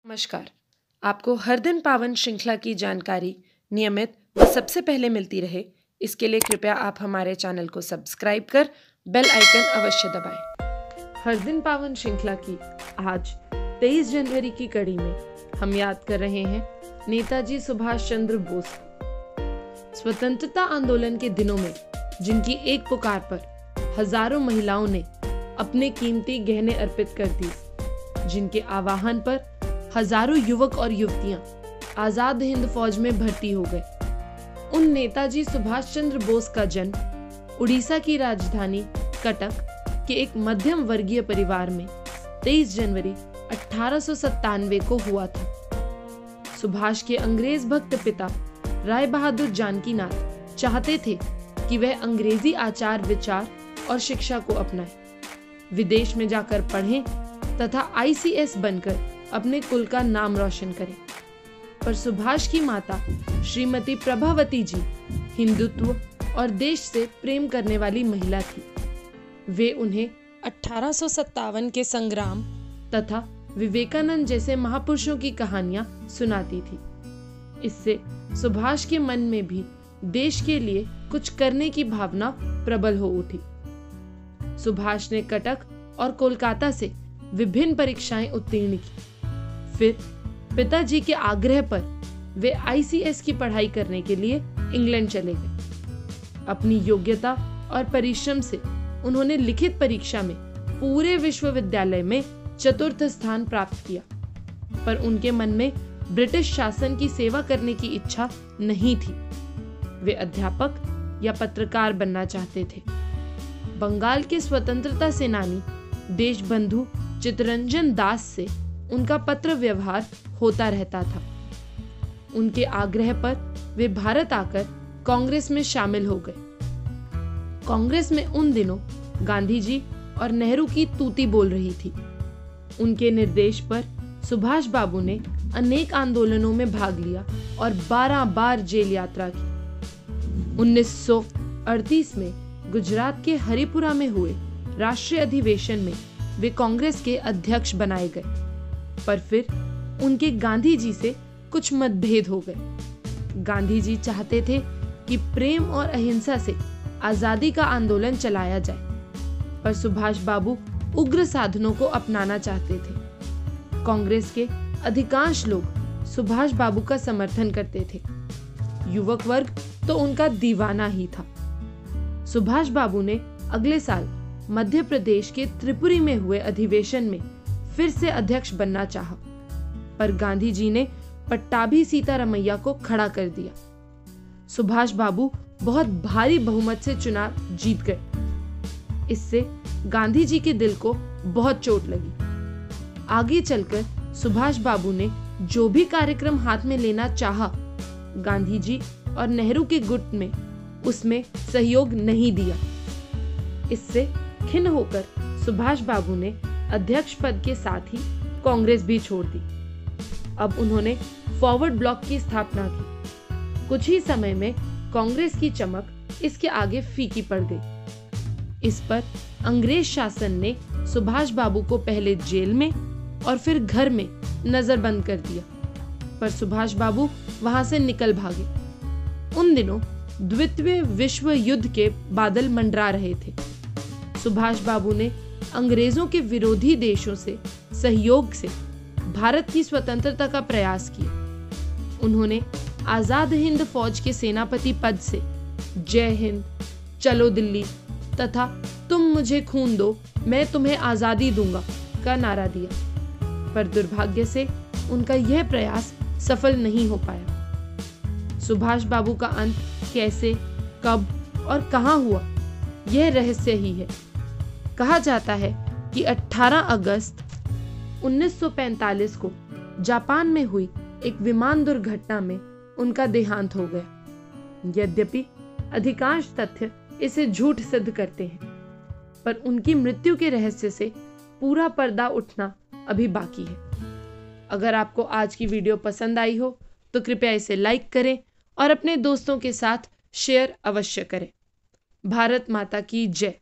नमस्कार। आपको हर दिन पावन श्रृंखला की जानकारी नियमित व सबसे पहले मिलती रहे, इसके लिए कृपया आप हमारे चैनल को सब्सक्राइब कर बेल आइकन अवश्य दबाएं। हर दिन पावन श्रृंखला की आज 23 जनवरी की कड़ी में हम याद कर रहे हैं नेताजी सुभाष चंद्र बोस को। स्वतंत्रता आंदोलन के दिनों में जिनकी एक पुकार पर हजारों महिलाओं ने अपने कीमती गहने अर्पित कर दिए, जिनके आह्वान पर हजारों युवक और युवतियां आजाद हिंद फौज में भर्ती हो गए, उन नेताजी सुभाष चंद्र बोस का जन्म उड़ीसा की राजधानी कटक के एक मध्यम वर्गीय परिवार में 23 जनवरी 1897 को हुआ था। सुभाष के अंग्रेज भक्त पिता राय बहादुर जानकी नाथ चाहते थे कि वह अंग्रेजी आचार विचार और शिक्षा को अपनाए, विदेश में जाकर पढ़ें तथा ICS बनकर अपने कुल का नाम रोशन करें। पर सुभाष की माता श्रीमती प्रभावती जी हिंदुत्व और देश से प्रेम करने वाली महिला थी। वे उन्हें 1857 के संग्राम तथा विवेकानंद जैसे महापुरुषों की कहानियां सुनाती थी। इससे सुभाष के मन में भी देश के लिए कुछ करने की भावना प्रबल हो उठी। सुभाष ने कटक और कोलकाता से विभिन्न परीक्षाएं उत्तीर्ण की। फिर पिताजी के आग्रह पर वे ICS की पढ़ाई करने के लिए इंग्लैंड चले गए। अपनी योग्यता और परिश्रम से उन्होंने लिखित परीक्षा में पूरे विश्वविद्यालय में चतुर्थ स्थान प्राप्त किया, पर उनके मन में ब्रिटिश शासन की सेवा करने की इच्छा नहीं थी। वे अध्यापक या पत्रकार बनना चाहते थे। बंगाल के स्वतंत्रता सेनानी देशबंधु चित्तरंजन दास से उनका पत्र व्यवहार होता रहता था। उनके आग्रह पर वे भारत आकर कांग्रेस में शामिल हो गए। कांग्रेस में उन दिनों गांधी जी और नेहरू की तूती बोल रही थी। उनके निर्देश पर सुभाष बाबू ने अनेक आंदोलनों में भाग लिया और 12 बार जेल यात्रा की। 1938 में गुजरात के हरिपुरा में हुए राष्ट्रीय अधिवेशन में वे कांग्रेस के अध्यक्ष बनाए गए, पर फिर उनके गांधी जी से कुछ मतभेद हो गए। गांधी जी चाहते थे कि प्रेम और अहिंसा से आजादी का आंदोलन चलाया जाए, पर सुभाष बाबू उग्र साधनों को अपनाना चाहते थे। कांग्रेस के अधिकांश लोग सुभाष बाबू का समर्थन करते थे। युवक वर्ग तो उनका दीवाना ही था। सुभाष बाबू ने अगले साल मध्य प्रदेश के त्रिपुरी में हुए अधिवेशन में फिर से अध्यक्ष बनना चाहा, पर गांधी जी ने पट्टाभी सीतारमैया को खड़ा कर दिया। सुभाष बाबू बहुत भारी बहुमत से चुनाव जीत गए। इससे गांधी जी के दिल को बहुत चोट लगी। आगे चलकर सुभाष बाबू ने जो भी कार्यक्रम हाथ में लेना चाहा, गांधी जी और नेहरू के गुट में उसमें सहयोग नहीं दिया। इससे खिन्न होकर सुभाष बाबू ने अध्यक्ष पद के साथ ही कांग्रेस भी छोड़ दी। अब उन्होंने फॉरवर्ड ब्लॉक की स्थापना की। कुछ ही समय में कांग्रेस की चमक इसके आगे फीकी पड़ गई। इस पर अंग्रेज शासन ने सुभाष बाबू को पहले जेल में और फिर घर में नजरबंद कर दिया, पर सुभाष बाबू वहां से निकल भागे। उन दिनों द्वितीय विश्व युद्ध के बादल मंडरा रहे थे। सुभाष बाबू ने अंग्रेजों के विरोधी देशों से सहयोग से भारत की स्वतंत्रता का प्रयास किया। उन्होंने आजाद हिंद फौज के सेनापति पद से जय हिंद, चलो दिल्ली तथा तुम मुझे खून दो मैं तुम्हें आजादी दूंगा का नारा दिया, पर दुर्भाग्य से उनका यह प्रयास सफल नहीं हो पाया। सुभाष बाबू का अंत कैसे, कब और कहां हुआ, यह रहस्य ही है। कहा जाता है कि 18 अगस्त 1945 को जापान में हुई एक विमान दुर्घटना में उनका देहांत हो गया। यद्यपि अधिकांश तथ्य इसे झूठ सिद्ध करते हैं, पर उनकी मृत्यु के रहस्य से पूरा पर्दा उठना अभी बाकी है। अगर आपको आज की वीडियो पसंद आई हो तो कृपया इसे लाइक करें और अपने दोस्तों के साथ शेयर अवश्य करें। भारत माता की जय।